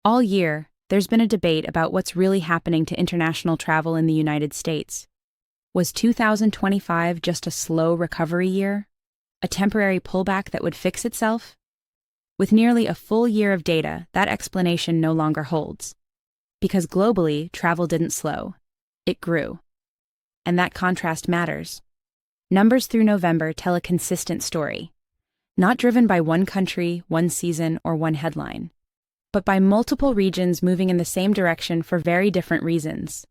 All year, there's been a debate about what's really happening to international travel in the United States. Was 2025 just a slow recovery year? A temporary pullback that would fix itself? With nearly a full year of data, that explanation no longer holds. Because globally, travel didn't slow. It grew. And that contrast matters. Numbers through November tell a consistent story. Not driven by one country, one season, or one headline, but by multiple regions moving in the same direction for very different reasons.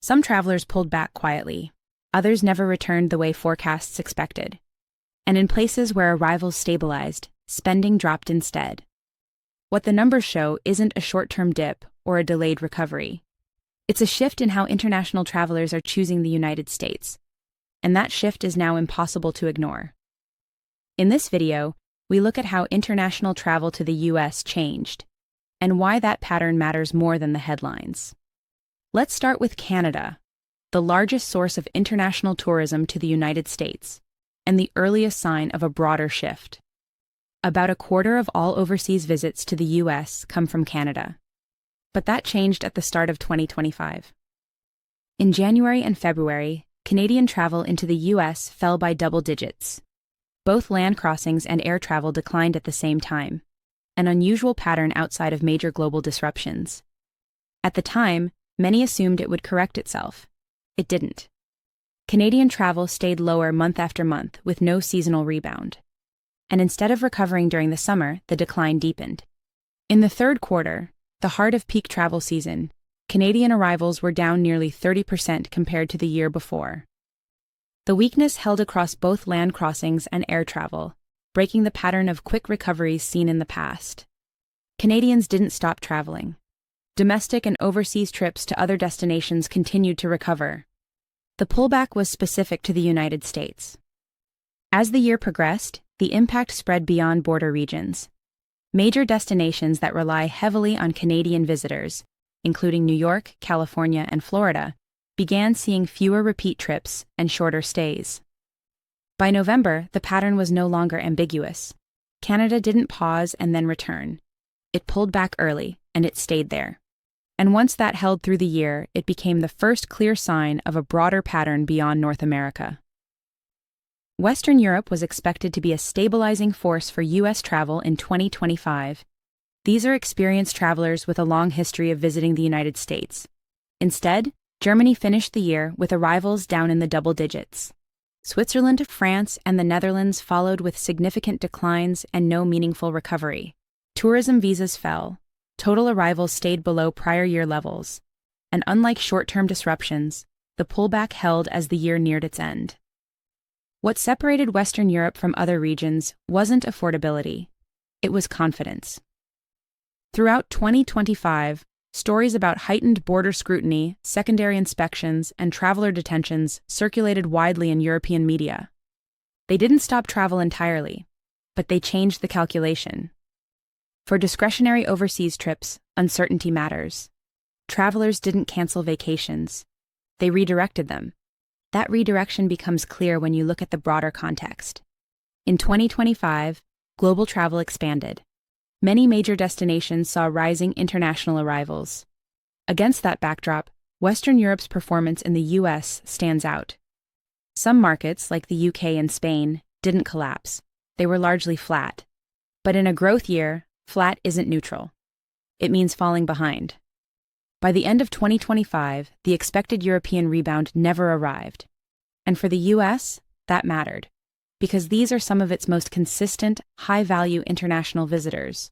Some travelers pulled back quietly. Others never returned the way forecasts expected. And in places where arrivals stabilized, spending dropped instead. What the numbers show isn't a short-term dip or a delayed recovery. It's a shift in how international travelers are choosing the United States. And that shift is now impossible to ignore. In this video, we look at how international travel to the US changed, and why that pattern matters more than the headlines. Let's start with Canada, the largest source of international tourism to the United States, and the earliest sign of a broader shift. About a quarter of all overseas visits to the US come from Canada. But that changed at the start of 2025. In January and February, Canadian travel into the US fell by double digits. Both land crossings and air travel declined at the same time, an unusual pattern outside of major global disruptions. At the time, many assumed it would correct itself. It didn't. Canadian travel stayed lower month after month with no seasonal rebound. And instead of recovering during the summer, the decline deepened. In the third quarter, the heart of peak travel season, Canadian arrivals were down nearly 30% compared to the year before. The weakness held across both land crossings and air travel, breaking the pattern of quick recoveries seen in the past. Canadians didn't stop traveling. Domestic and overseas trips to other destinations continued to recover. The pullback was specific to the United States. As the year progressed, the impact spread beyond border regions. Major destinations that rely heavily on Canadian visitors, including New York, California, and Florida, began seeing fewer repeat trips and shorter stays. By November, the pattern was no longer ambiguous. Canada didn't pause and then return. It pulled back early, and it stayed there. And once that held through the year, it became the first clear sign of a broader pattern beyond North America. Western Europe was expected to be a stabilizing force for U.S. travel in 2025. These are experienced travelers with a long history of visiting the United States. Instead, Germany finished the year with arrivals down in the double digits. Switzerland, France, and the Netherlands followed with significant declines and no meaningful recovery. Tourism visas fell. Total arrivals stayed below prior year levels. And unlike short-term disruptions, the pullback held as the year neared its end. What separated Western Europe from other regions wasn't affordability. It was confidence. Throughout 2025, stories about heightened border scrutiny, secondary inspections, and traveler detentions circulated widely in European media. They didn't stop travel entirely, but they changed the calculation. For discretionary overseas trips, uncertainty matters. Travelers didn't cancel vacations. They redirected them. That redirection becomes clear when you look at the broader context. In 2025, global travel expanded. Many major destinations saw rising international arrivals. Against that backdrop, Western Europe's performance in the US stands out. Some markets, like the UK and Spain, didn't collapse. They were largely flat. But in a growth year, flat isn't neutral. It means falling behind. By the end of 2025, the expected European rebound never arrived. And for the US, that mattered, because these are some of its most consistent, high-value international visitors.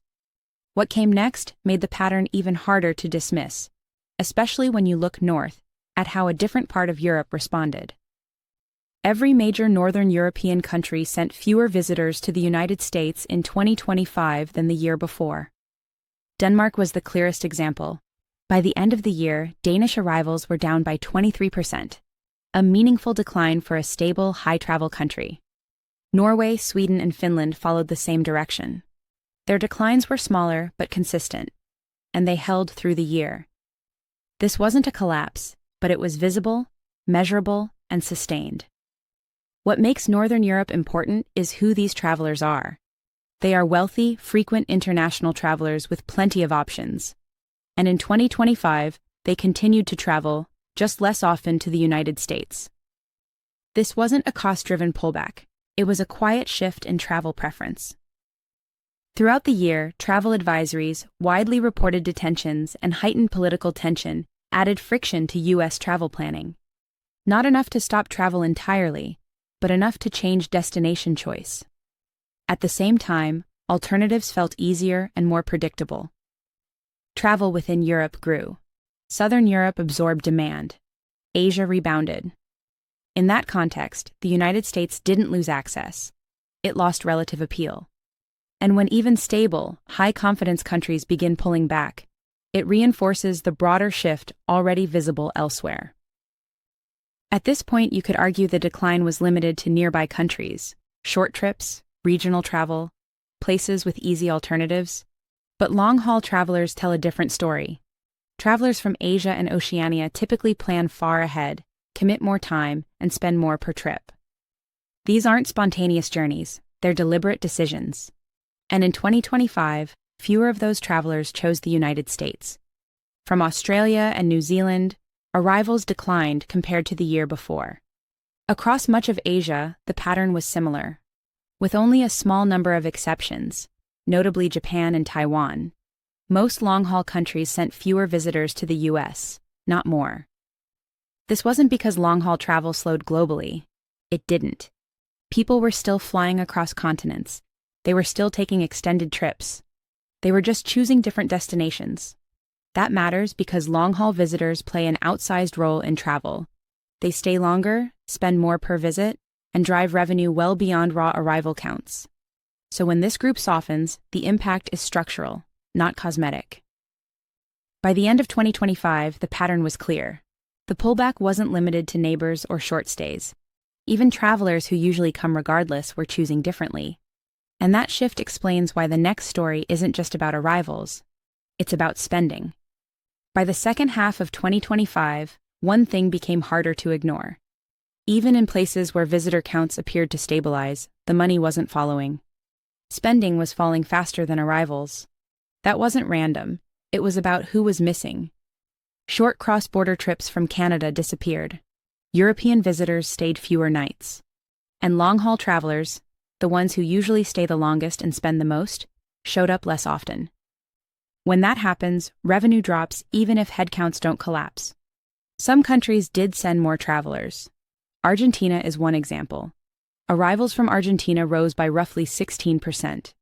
What came next made the pattern even harder to dismiss, especially when you look north at how a different part of Europe responded. Every major Northern European country sent fewer visitors to the United States in 2025 than the year before. Denmark was the clearest example. By the end of the year, Danish arrivals were down by 23%, a meaningful decline for a stable, high-travel country. Norway, Sweden, and Finland followed the same direction. Their declines were smaller but consistent, and they held through the year. This wasn't a collapse, but it was visible, measurable, and sustained. What makes Northern Europe important is who these travelers are. They are wealthy, frequent international travelers with plenty of options. And in 2025, they continued to travel, just less often to the United States. This wasn't a cost-driven pullback. It was a quiet shift in travel preference. Throughout the year, travel advisories, widely reported detentions, and heightened political tension added friction to U.S. travel planning. Not enough to stop travel entirely, but enough to change destination choice. At the same time, alternatives felt easier and more predictable. Travel within Europe grew. Southern Europe absorbed demand. Asia rebounded. In that context, the United States didn't lose access. It lost relative appeal. And when even stable, high-confidence countries begin pulling back, it reinforces the broader shift already visible elsewhere. At this point, you could argue the decline was limited to nearby countries, short trips, regional travel, places with easy alternatives. But long-haul travelers tell a different story. Travelers from Asia and Oceania typically plan far ahead, commit more time, and spend more per trip. These aren't spontaneous journeys, they're deliberate decisions. And in 2025, fewer of those travelers chose the United States. From Australia and New Zealand, arrivals declined compared to the year before. Across much of Asia, the pattern was similar, with only a small number of exceptions, notably Japan and Taiwan. Most long-haul countries sent fewer visitors to the U.S., not more. This wasn't because long-haul travel slowed globally. It didn't. People were still flying across continents. They were still taking extended trips. They were just choosing different destinations. That matters because long-haul visitors play an outsized role in travel. They stay longer, spend more per visit, and drive revenue well beyond raw arrival counts. So when this group softens, the impact is structural, not cosmetic. By the end of 2025, the pattern was clear. The pullback wasn't limited to neighbors or short stays. Even travelers who usually come regardless were choosing differently. And that shift explains why the next story isn't just about arrivals. It's about spending. By the second half of 2025, one thing became harder to ignore. Even in places where visitor counts appeared to stabilize, the money wasn't following. Spending was falling faster than arrivals. That wasn't random. It was about who was missing. Short cross-border trips from Canada disappeared. European visitors stayed fewer nights. And long-haul travelers, the ones who usually stay the longest and spend the most, showed up less often. When that happens, revenue drops even if headcounts don't collapse. Some countries did send more travelers. Argentina is one example. Arrivals from Argentina rose by roughly 16%.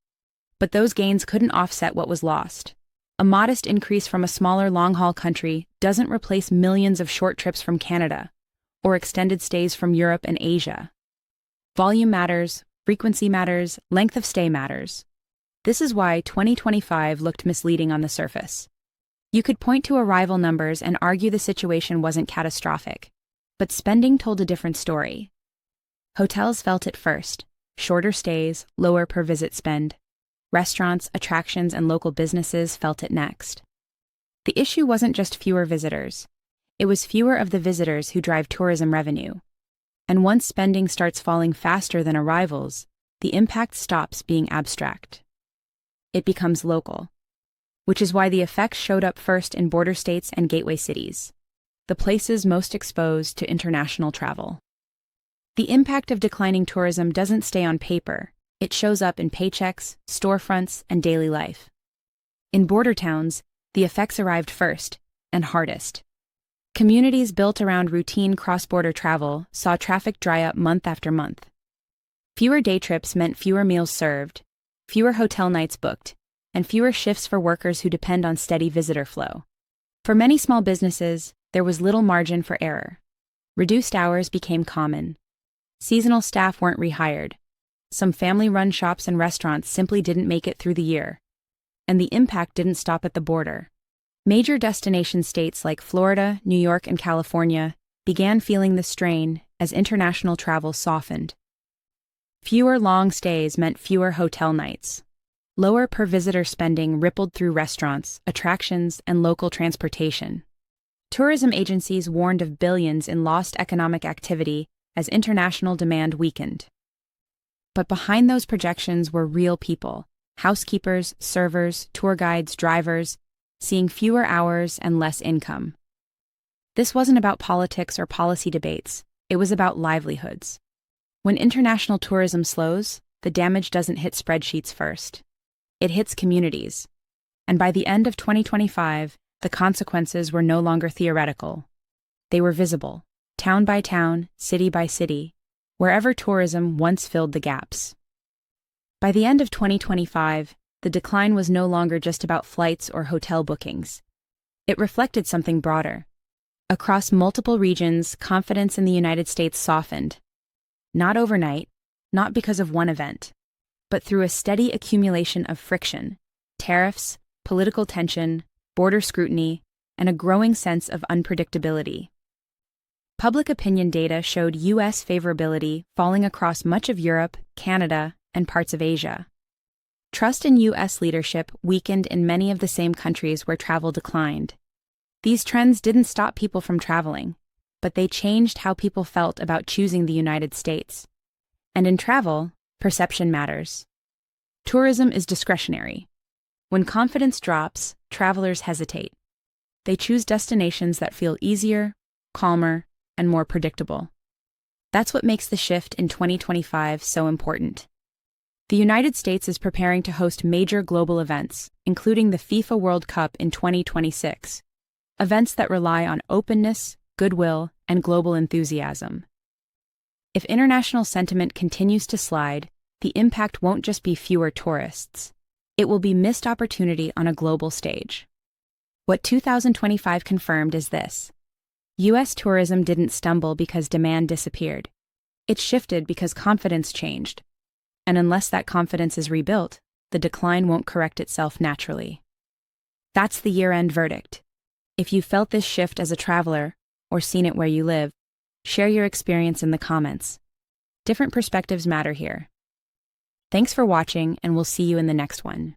But those gains couldn't offset what was lost. A modest increase from a smaller long-haul country doesn't replace millions of short trips from Canada or extended stays from Europe and Asia. Volume matters, frequency matters, length of stay matters. This is why 2025 looked misleading on the surface. You could point to arrival numbers and argue the situation wasn't catastrophic, but spending told a different story. Hotels felt it first, shorter stays, lower per visit spend. Restaurants, attractions, and local businesses felt it next. The issue wasn't just fewer visitors. It was fewer of the visitors who drive tourism revenue. And once spending starts falling faster than arrivals, the impact stops being abstract. It becomes local, which is why the effects showed up first in border states and gateway cities, the places most exposed to international travel. The impact of declining tourism doesn't stay on paper. It shows up in paychecks, storefronts, and daily life. In border towns, the effects arrived first and hardest. Communities built around routine cross-border travel saw traffic dry up month after month. Fewer day trips meant fewer meals served, fewer hotel nights booked, and fewer shifts for workers who depend on steady visitor flow. For many small businesses, there was little margin for error. Reduced hours became common. Seasonal staff weren't rehired. Some family-run shops and restaurants simply didn't make it through the year. And the impact didn't stop at the border. Major destination states like Florida, New York, and California began feeling the strain as international travel softened. Fewer long stays meant fewer hotel nights. Lower per-visitor spending rippled through restaurants, attractions, and local transportation. Tourism agencies warned of billions in lost economic activity as international demand weakened. But behind those projections were real people, Housekeepers, servers, tour guides, drivers, seeing fewer hours and less income. This wasn't about politics or policy debates, it was about livelihoods. When international tourism slows, the damage doesn't hit spreadsheets first. It hits communities. And by the end of 2025, the consequences were no longer theoretical. They were visible, town by town, city by city, wherever tourism once filled the gaps. By the end of 2025, the decline was no longer just about flights or hotel bookings. It reflected something broader. Across multiple regions, confidence in the United States softened. Not overnight, not because of one event, but through a steady accumulation of friction, tariffs, political tension, border scrutiny, and a growing sense of unpredictability. Public opinion data showed U.S. favorability falling across much of Europe, Canada, and parts of Asia. Trust in U.S. leadership weakened in many of the same countries where travel declined. These trends didn't stop people from traveling, but they changed how people felt about choosing the United States. And in travel, perception matters. Tourism is discretionary. When confidence drops, travelers hesitate. They choose destinations that feel easier, calmer, and more predictable. That's what makes the shift in 2025 so important. The United States is preparing to host major global events, including the FIFA World Cup in 2026, events that rely on openness, goodwill, and global enthusiasm. If international sentiment continues to slide, the impact won't just be fewer tourists. It will be missed opportunity on a global stage. What 2025 confirmed is this: U.S. tourism didn't stumble because demand disappeared. It shifted because confidence changed. And unless that confidence is rebuilt, the decline won't correct itself naturally. That's the year-end verdict. If you felt this shift as a traveler, or seen it where you live, share your experience in the comments. Different perspectives matter here. Thanks for watching, and we'll see you in the next one.